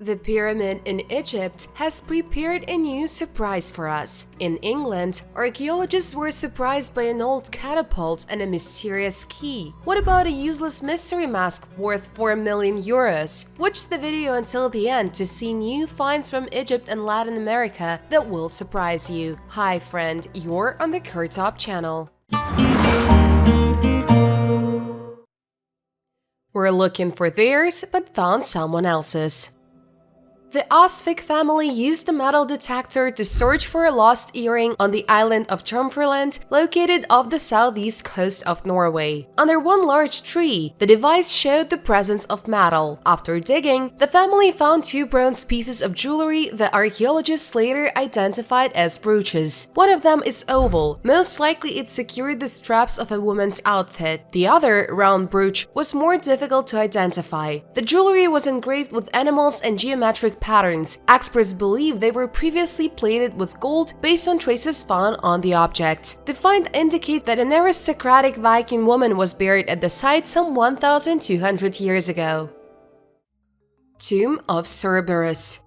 The pyramid in Egypt has prepared a new surprise for us. In England, archaeologists were surprised by an old catapult and a mysterious key. What about a useless mystery mask worth 4 million euros? Watch the video until the end to see new finds from Egypt and Latin America that will surprise you. Hi friend, you're on the KirTop channel. We're looking for theirs, but found someone else's. The Osvik family used a metal detector to search for a lost earring on the island of Jomfruland, located off the southeast coast of Norway. Under one large tree, the device showed the presence of metal. After digging, the family found two bronze pieces of jewelry that archaeologists later identified as brooches. One of them is oval, most likely it secured the straps of a woman's outfit. The other, round brooch, was more difficult to identify. The jewelry was engraved with animals and geometric patterns. Experts believe they were previously plated with gold based on traces found on the object. The find indicates that an aristocratic Viking woman was buried at the site some 1,200 years ago. Tomb of Cerberus.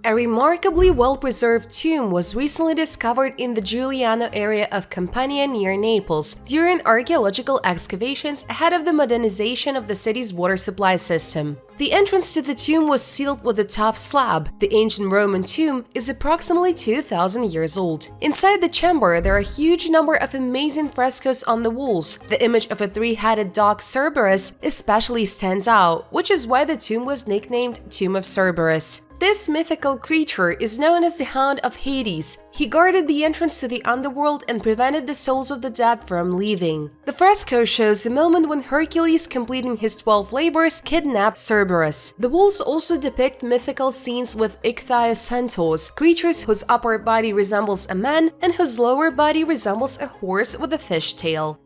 A remarkably well-preserved tomb was recently discovered in the Giuliano area of Campania near Naples during archaeological excavations ahead of the modernization of the city's water supply system. The entrance to the tomb was sealed with a tough slab. The ancient Roman tomb is approximately 2,000 years old. Inside the chamber, there are a huge number of amazing frescoes on the walls. The image of a three-headed dog Cerberus especially stands out, which is why the tomb was nicknamed Tomb of Cerberus. This mythical creature is known as the Hound of Hades. He guarded the entrance to the underworld and prevented the souls of the dead from leaving. The fresco shows the moment when Hercules, completing his 12 labors, kidnapped Cerberus. The walls also depict mythical scenes with ichthyios centaurs, creatures whose upper body resembles a man and whose lower body resembles a horse with a fish tail.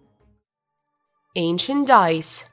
Ancient dice.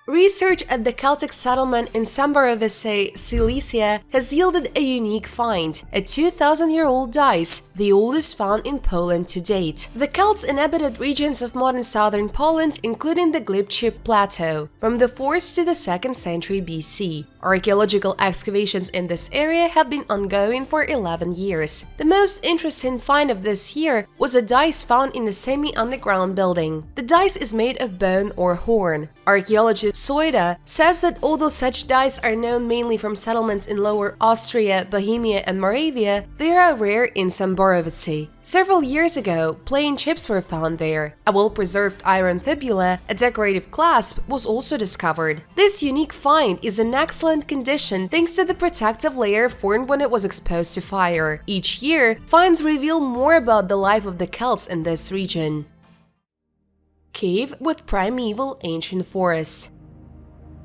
Research at the Celtic settlement in Cerberus, Silesia, has yielded a unique find, a 2,000-year-old dice, the oldest found in Poland to date. The Celts inhabited regions of modern southern Poland, including the Glibchip Plateau, from the 4th to the 2nd century BC. Archaeological excavations in this area have been ongoing for 11 years. The most interesting find of this year was a dice found in a semi-underground building. The dice is made of bone or horn. Archaeologist Soida says that although such dice are known mainly from settlements in Lower Austria, Bohemia and Moravia, they are rare in Cerberus. Several years ago, plain chips were found there. A well-preserved iron fibula, a decorative clasp, was also discovered. This unique find is in excellent condition thanks to the protective layer formed when it was exposed to fire. Each year, finds reveal more about the life of the Celts in this region. Cave with primeval ancient forest.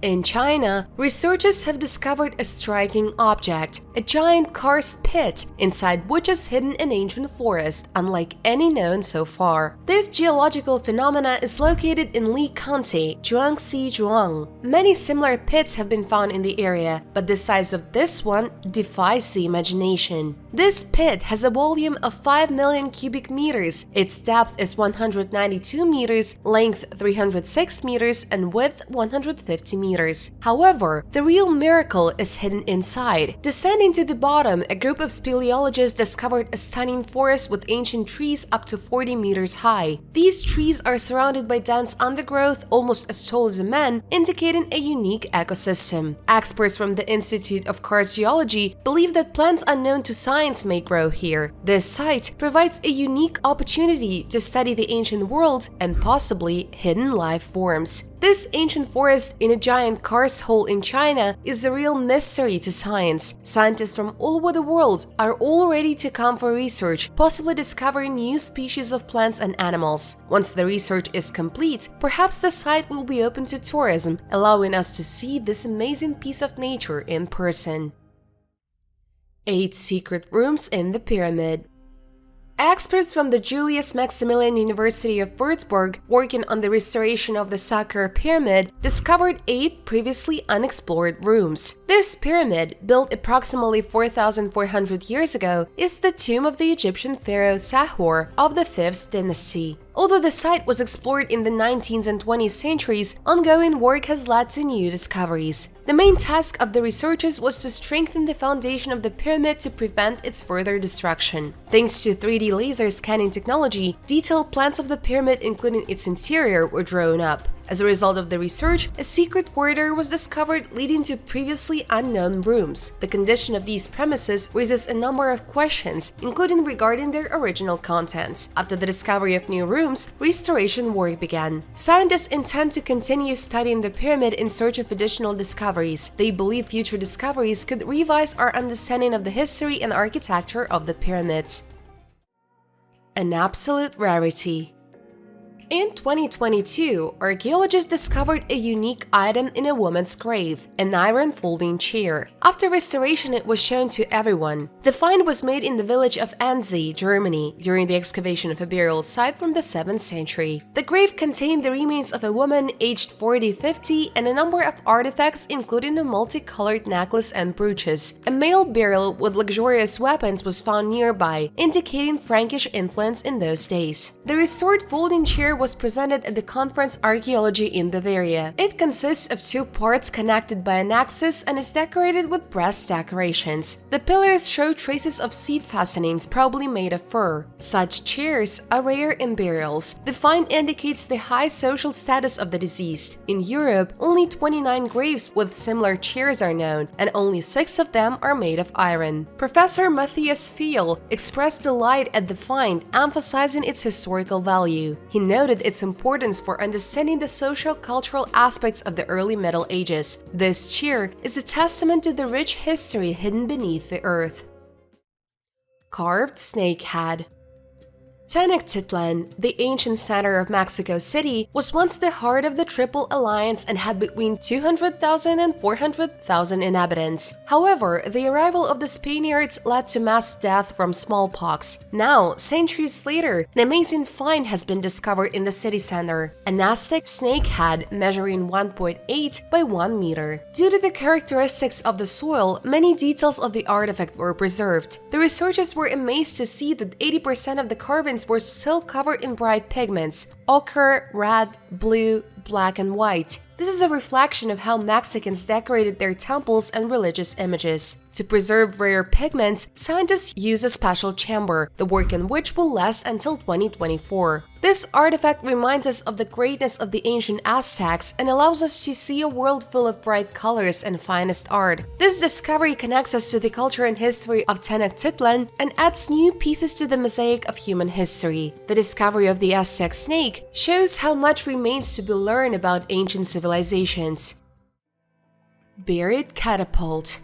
In China, researchers have discovered a striking object, a giant karst pit, inside which is hidden an ancient forest, unlike any known so far. This geological phenomena is located in Li County, Jiangxi, Zhuang. Many similar pits have been found in the area, but the size of this one defies the imagination. This pit has a volume of 5 million cubic meters, its depth is 192 meters, length 306 meters, and width 150 meters. However, the real miracle is hidden inside. Descending to the bottom, a group of speleologists discovered a stunning forest with ancient trees up to 40 meters high. These trees are surrounded by dense undergrowth almost as tall as a man, indicating a unique ecosystem. Experts from the Institute of Archaeology believe that plants unknown to science may grow here. This site provides a unique opportunity to study the ancient world and possibly hidden life forms. This ancient forest in a giant karst hole in China is a real mystery to science. Scientists from all over the world are all ready to come for research, possibly discovering new species of plants and animals. Once the research is complete, perhaps the site will be open to tourism, allowing us to see this amazing piece of nature in person. 8 secret rooms in the pyramid. Experts from the Julius Maximilian University of Würzburg, working on the restoration of the Saqqara pyramid, discovered 8 previously unexplored rooms. This pyramid, built approximately 4,400 years ago, is the tomb of the Egyptian pharaoh Sahur of the 5th dynasty. Although the site was explored in the 19th and 20th centuries, ongoing work has led to new discoveries. The main task of the researchers was to strengthen the foundation of the pyramid to prevent its further destruction. Thanks to 3D laser scanning technology, detailed plans of the pyramid, including its interior, were drawn up. As a result of the research, a secret corridor was discovered leading to previously unknown rooms. The condition of these premises raises a number of questions, including regarding their original contents. After the discovery of new rooms, restoration work began. Scientists intend to continue studying the pyramid in search of additional discoveries. They believe future discoveries could revise our understanding of the history and architecture of the pyramids. An absolute rarity. In 2022, archaeologists discovered a unique item in a woman's grave, an iron folding chair. After restoration, it was shown to everyone. The find was made in the village of Anzey, Germany, during the excavation of a burial site from the 7th century. The grave contained the remains of a woman aged 40-50 and a number of artifacts, including a multicolored necklace and brooches. A male burial with luxurious weapons was found nearby, indicating Frankish influence in those days. The restored folding chair was presented at the conference Archaeology in Bavaria. It consists of two parts connected by an axis and is decorated with brass decorations. The pillars show traces of seat fastenings, probably made of fur. Such chairs are rare in burials. The find indicates the high social status of the deceased. In Europe, only 29 graves with similar chairs are known, and only 6 of them are made of iron. Professor Matthias Fiel expressed delight at the find, emphasizing its historical value. He noted its importance for understanding the socio-cultural aspects of the early Middle Ages. This chair is a testament to the rich history hidden beneath the earth. Carved snake head. Tenochtitlan, the ancient center of Mexico City, was once the heart of the Triple Alliance and had between 200,000 and 400,000 inhabitants. However, the arrival of the Spaniards led to mass death from smallpox. Now, centuries later, an amazing find has been discovered in the city center, an Aztec snake head measuring 1.8 by 1 meter. Due to the characteristics of the soil, many details of the artifact were preserved. The researchers were amazed to see that 80% of the carvings were still covered in bright pigments: ochre, red, blue, black, and white. This is a reflection of how Mexicans decorated their temples and religious images. To preserve rare pigments, scientists use a special chamber, the work in which will last until 2024. This artifact reminds us of the greatness of the ancient Aztecs and allows us to see a world full of bright colors and finest art. This discovery connects us to the culture and history of Tenochtitlan and adds new pieces to the mosaic of human history. The discovery of the Aztec snake shows how much remains to be learned about ancient civilizations. Buried catapult.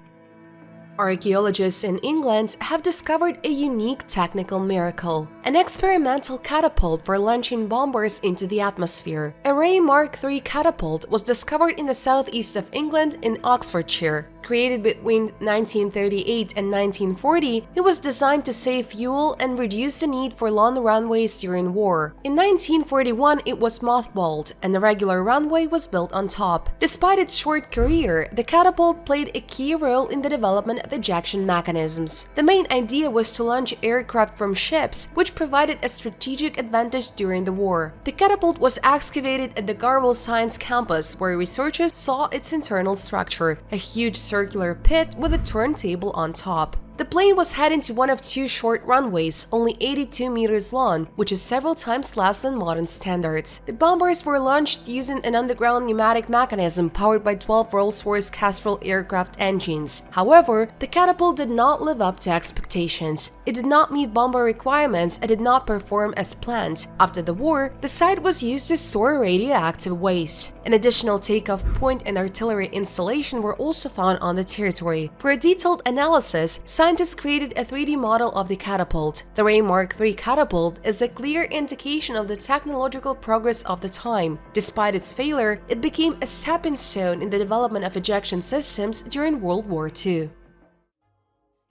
Archaeologists in England have discovered a unique technical miracle: an experimental catapult for launching bombers into the atmosphere. A Ray Mark III catapult was discovered in the southeast of England in Oxfordshire. Created between 1938 and 1940, it was designed to save fuel and reduce the need for long runways during war. In 1941, it was mothballed, and a regular runway was built on top. Despite its short career, the catapult played a key role in the development of ejection mechanisms. The main idea was to launch aircraft from ships, which provided a strategic advantage during the war. The catapult was excavated at the Garwell Science Campus, where researchers saw its internal structure: a huge circular pit with a turntable on top. The plane was heading to one of 2 short runways, only 82 meters long, which is several times less than modern standards. The bombers were launched using an underground pneumatic mechanism powered by 12 Rolls-Royce Castrol aircraft engines. However, the catapult did not live up to expectations. It did not meet bomber requirements and did not perform as planned. After the war, the site was used to store radioactive waste. An additional takeoff point and artillery installation were also found on the territory. For a detailed analysis, scientists created a 3D model of the catapult. The Ray Mark III catapult is a clear indication of the technological progress of the time. Despite its failure, it became a stepping stone in the development of ejection systems during World War II.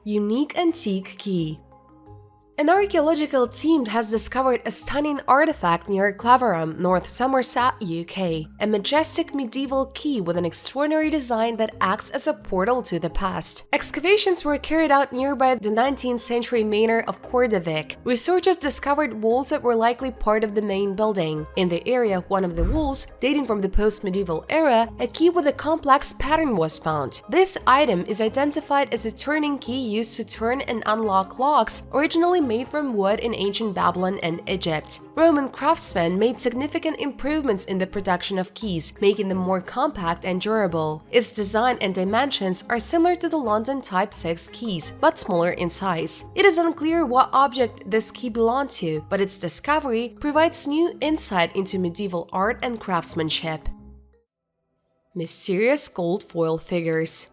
Unique antique key. An archaeological team has discovered a stunning artifact near Claverham, North Somerset, UK, a majestic medieval key with an extraordinary design that acts as a portal to the past. Excavations were carried out nearby the 19th century manor of Cordovic. Researchers discovered walls that were likely part of the main building. In the area of one of the walls, dating from the post-medieval era, a key with a complex pattern was found. This item is identified as a turning key used to turn and unlock locks, originally made from wood in ancient Babylon and Egypt. Roman craftsmen made significant improvements in the production of keys, making them more compact and durable. Its design and dimensions are similar to the London Type 6 keys, but smaller in size. It is unclear what object this key belonged to, but its discovery provides new insight into medieval art and craftsmanship. Mysterious gold foil figures.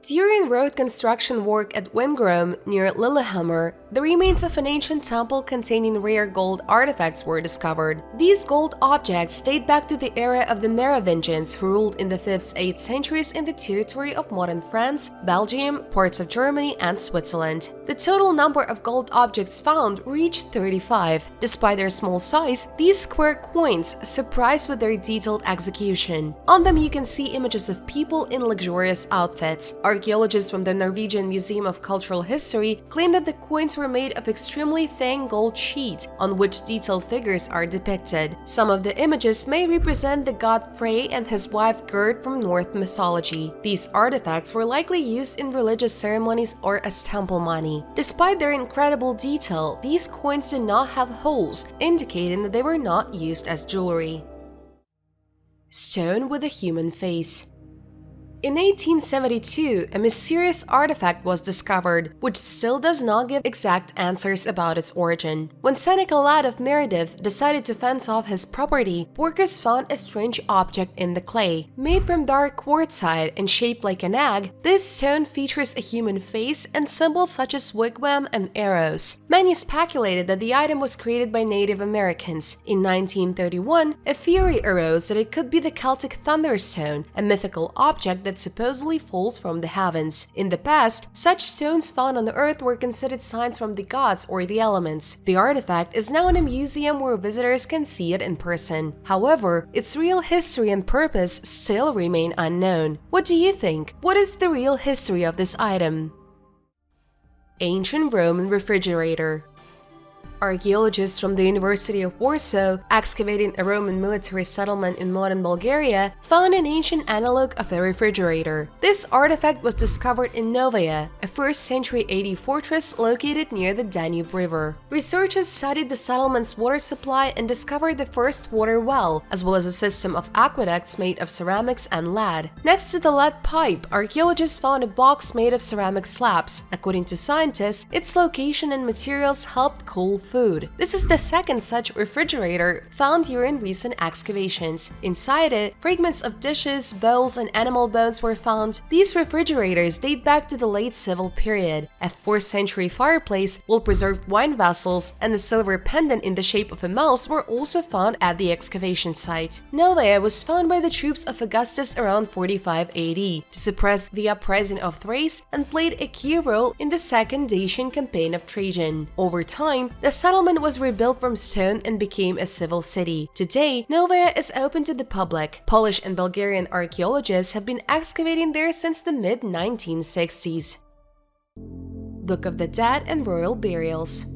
During road construction work at Wingrome near Lillehammer, the remains of an ancient temple containing rare gold artifacts were discovered. These gold objects date back to the era of the Merovingians, who ruled in the 5th–8th centuries in the territory of modern France, Belgium, parts of Germany, and Switzerland. The total number of gold objects found reached 35. Despite their small size, these square coins surprise with their detailed execution. On them you can see images of people in luxurious outfits. Archaeologists from the Norwegian Museum of Cultural History claim that the coins were made of extremely thin gold sheet on which detailed figures are depicted. Some of the images may represent the god Frey and his wife Gerd from Norse mythology. These artifacts were likely used in religious ceremonies or as temple money. Despite their incredible detail, these coins do not have holes, indicating that they were not used as jewelry. Stone with a human face. In 1872, a mysterious artifact was discovered, which still does not give exact answers about its origin. When Seneca Ladd of Meredith decided to fence off his property, workers found a strange object in the clay. Made from dark quartzite and shaped like an egg, this stone features a human face and symbols such as wigwam and arrows. Many speculated that the item was created by Native Americans. In 1931, a theory arose that it could be the Celtic thunderstone, a mythical object that supposedly falls from the heavens. In the past, such stones found on the earth were considered signs from the gods or the elements. The artifact is now in a museum where visitors can see it in person. However, its real history and purpose still remain unknown. What do you think? What is the real history of this item? Ancient Roman refrigerator. Archaeologists from the University of Warsaw, excavating a Roman military settlement in modern Bulgaria, found an ancient analog of a refrigerator. This artifact was discovered in Novaya, a 1st century AD fortress located near the Danube River. Researchers studied the settlement's water supply and discovered the first water well, as well as a system of aqueducts made of ceramics and lead. Next to the lead pipe, archaeologists found a box made of ceramic slabs. According to scientists, its location and materials helped cool food. This is the second such refrigerator found during recent excavations. Inside it, fragments of dishes, bowls, and animal bones were found. These refrigerators date back to the late Civil period. A 4th century fireplace, well-preserved wine vessels, and a silver pendant in the shape of a mouse were also found at the excavation site. Novaya was found by the troops of Augustus around 45 AD to suppress the uprising of Thrace and played a key role in the Second Dacian campaign of Trajan. Over time, the settlement was rebuilt from stone and became a civil city. Today, Novaya is open to the public. Polish and Bulgarian archaeologists have been excavating there since the mid-1960s. Book of the Dead and Royal Burials.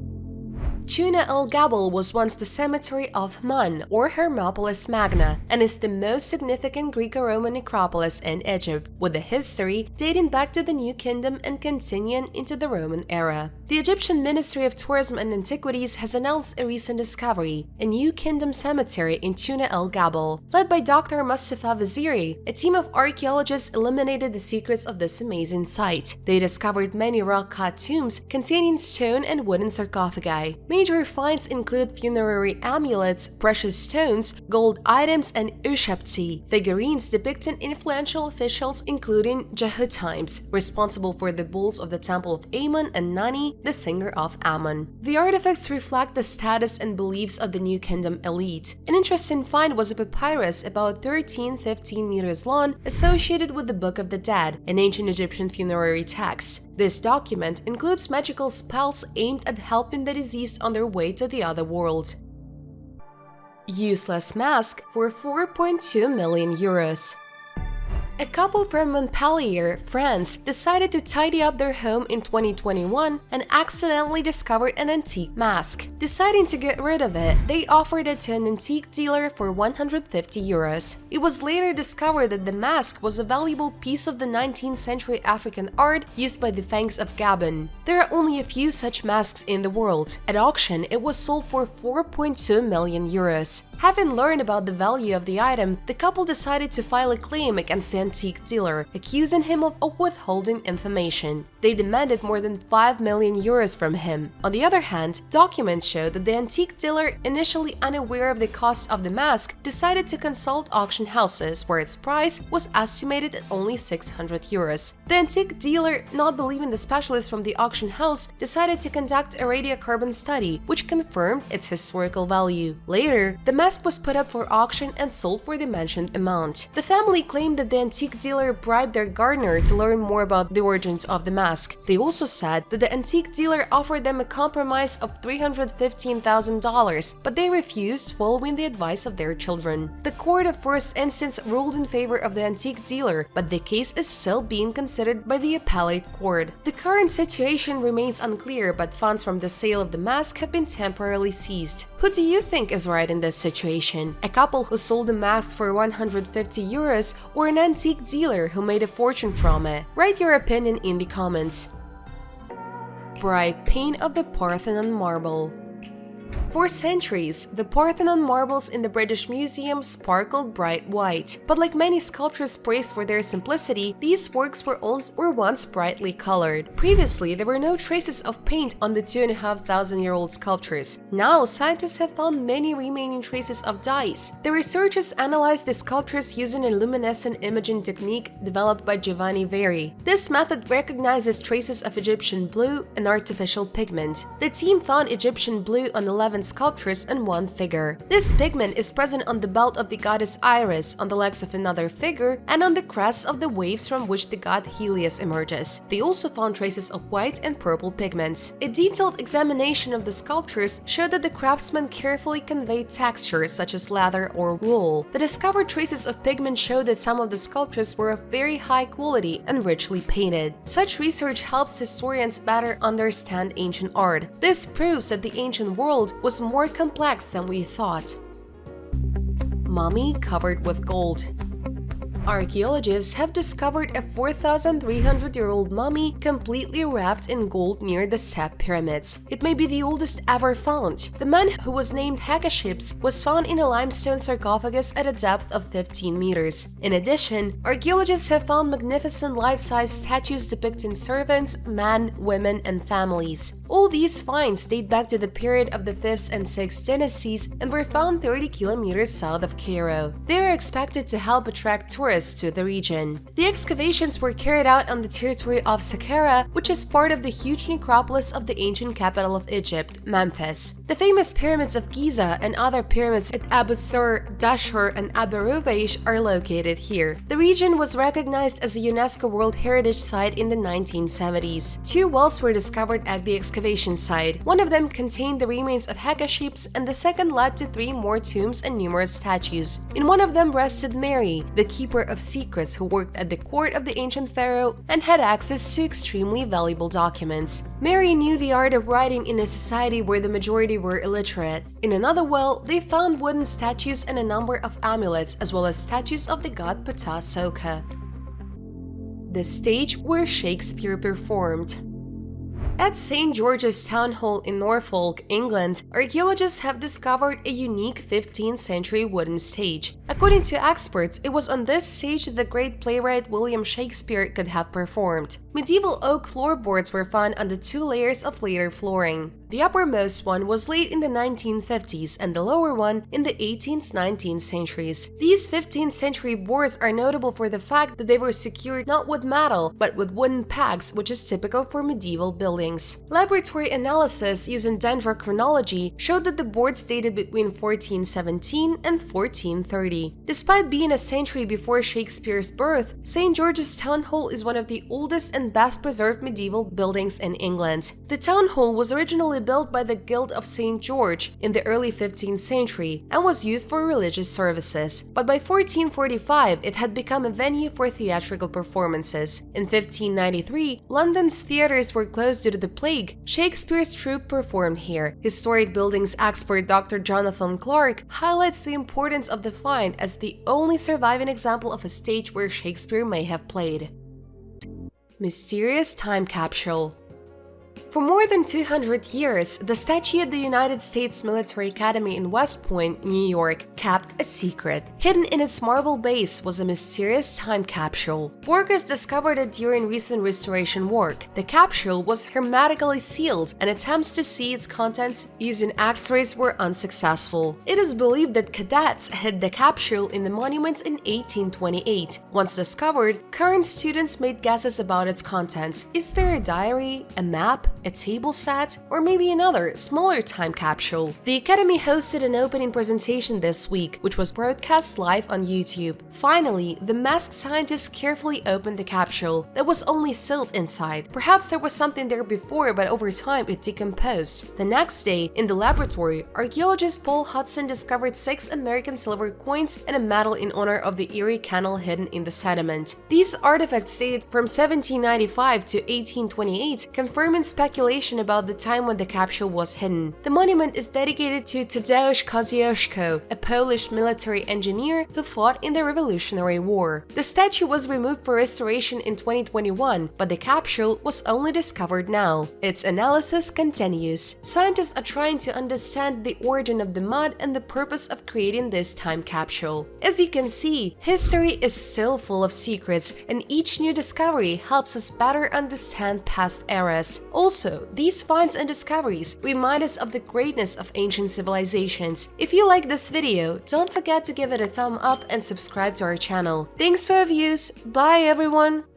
Tuna el Gabal was once the cemetery of Mun, or Hermopolis Magna, and is the most significant Greco-Roman necropolis in Egypt, with a history dating back to the New Kingdom and continuing into the Roman era. The Egyptian Ministry of Tourism and Antiquities has announced a recent discovery, a New Kingdom cemetery in Tuna el Gabal. Led by Dr. Mustafa Vaziri, a team of archaeologists eliminated the secrets of this amazing site. They discovered many rock-cut tombs containing stone and wooden sarcophagi. Major finds include funerary amulets, precious stones, gold items, and ushapti, figurines depicting influential officials including Jehotimes, responsible for the bulls of the Temple of Ammon, and Nani, the singer of Ammon. The artifacts reflect the status and beliefs of the New Kingdom elite. An interesting find was a papyrus about 13-15 meters long associated with the Book of the Dead, an ancient Egyptian funerary text. This document includes magical spells aimed at helping the deceased on their way to the other world. Useless mask for 4.2 million euros. A couple from Montpellier, France, decided to tidy up their home in 2021 and accidentally discovered an antique mask. Deciding to get rid of it, they offered it to an antique dealer for 150 euros. It was later discovered that the mask was a valuable piece of the 19th century African art used by the Fangs of Gabon. There are only a few such masks in the world. At auction, it was sold for 4.2 million euros. Having learned about the value of the item, the couple decided to file a claim against the antique dealer, accusing him of withholding information. They demanded more than 5 million euros from him. On the other hand, documents show that the antique dealer, initially unaware of the cost of the mask, decided to consult auction houses where its price was estimated at only 600 euros. The antique dealer, not believing the specialist from the auction house, decided to conduct a radiocarbon study, which confirmed its historical value. Later, the mask was put up for auction and sold for the mentioned amount. The family claimed that the antique dealer bribed their gardener to learn more about the origins of the mask. They also said that the antique dealer offered them a compromise of $315,000, but they refused, following the advice of their children. The court of first instance ruled in favor of the antique dealer, but the case is still being considered by the appellate court. The current situation remains unclear, but funds from the sale of the mask have been temporarily seized. Who do you think is right in this situation? A couple who sold the mask for 150 euros or an antique dealer who made a fortune from it? Write your opinion in the comments. Bright paint of the Parthenon marble. For centuries, the Parthenon marbles in the British Museum sparkled bright white, but like many sculptures praised for their simplicity, these works were once brightly colored. Previously, there were no traces of paint on the 2,500-year-old sculptures. Now, scientists have found many remaining traces of dyes. The researchers analyzed the sculptures using a luminescent imaging technique developed by Giovanni Verri. This method recognizes traces of Egyptian blue, an artificial pigment. The team found Egyptian blue on 11 sculptures and one figure. This pigment is present on the belt of the goddess Iris, on the legs of another figure, and on the crests of the waves from which the god Helios emerges. They also found traces of white and purple pigments. A detailed examination of the sculptures showed that the craftsmen carefully conveyed textures such as leather or wool. The discovered traces of pigment showed that some of the sculptures were of very high quality and richly painted. Such research helps historians better understand ancient art. This proves that the ancient world was more complex than we thought. Mummy covered with gold. Archaeologists have discovered a 4,300-year-old mummy completely wrapped in gold near the step pyramids. It may be the oldest ever found. The man, who was named Hekashepes, was found in a limestone sarcophagus at a depth of 15 meters. In addition, archaeologists have found magnificent life-size statues depicting servants, men, women, and families. All these finds date back to the period of the 5th and 6th dynasties and were found 30 kilometers south of Cairo. They are expected to help attract tourists to the region. The excavations were carried out on the territory of Saqqara, which is part of the huge necropolis of the ancient capital of Egypt, Memphis. The famous pyramids of Giza and other pyramids at Abu Sur, Dashur, and Abu Ruwaysh are located here. The region was recognized as a UNESCO World Heritage Site in the 1970s. 2 wells were discovered at the excavation site. One of them contained the remains of Hekashepes, and the second led to 3 more tombs and numerous statues. In one of them rested Mary, the keeper of secrets who worked at the court of the ancient pharaoh and had access to extremely valuable documents. Mary knew the art of writing in a society where the majority were illiterate. In another well, they found wooden statues and a number of amulets, as well as statues of the god Ptah Soka. The stage where Shakespeare performed. At St. George's Town Hall in Norfolk, England, archaeologists have discovered a unique 15th century wooden stage. According to experts, it was on this stage that the great playwright William Shakespeare could have performed. Medieval oak floorboards were found on the 2 layers of later flooring. The uppermost one was laid in the 1950s and the lower one in the 18th 19th centuries. These 15th century boards are notable for the fact that they were secured not with metal but with wooden pegs, which is typical for medieval buildings. Laboratory analysis using dendrochronology showed that the boards dated between 1417 and 1430. Despite being a century before Shakespeare's birth, St. George's Town Hall is one of the oldest and best preserved medieval buildings in England. The town hall was originally built by the Guild of St. George in the early 15th century and was used for religious services. But by 1445, it had become a venue for theatrical performances. In 1593, London's theaters were closed due to the plague. Shakespeare's troupe performed here. Historic buildings expert Dr. Jonathan Clark highlights the importance of the find as the only surviving example of a stage where Shakespeare may have played. Mysterious time capsule. For more than 200 years, the statue at the United States Military Academy in West Point, New York, kept a secret. Hidden in its marble base was a mysterious time capsule. Workers discovered it during recent restoration work. The capsule was hermetically sealed, and attempts to see its contents using X-rays were unsuccessful. It is believed that cadets hid the capsule in the monuments in 1828. Once discovered, current students made guesses about its contents. Is there a diary, a map, a table set, or maybe another, smaller time capsule? The Academy hosted an opening presentation this week, which was broadcast live on YouTube. Finally, the masked scientists carefully opened the capsule that was only silt inside. Perhaps there was something there before, but over time it decomposed. The next day, in the laboratory, archaeologist Paul Hudson discovered 6 American silver coins and a medal in honor of the Erie Canal hidden in the sediment. These artifacts dated from 1795 to 1828, confirming speculation about the time when the capsule was hidden. The monument is dedicated to Tadeusz Kościuszko, a Polish military engineer who fought in the Revolutionary War. The statue was removed for restoration in 2021, but the capsule was only discovered now. Its analysis continues. Scientists are trying to understand the origin of the mud and the purpose of creating this time capsule. As you can see, history is still full of secrets, and each new discovery helps us better understand past eras. Also, these finds and discoveries remind us of the greatness of ancient civilizations. If you like this video, don't forget to give it a thumb up and subscribe to our channel. Thanks for your views, bye everyone!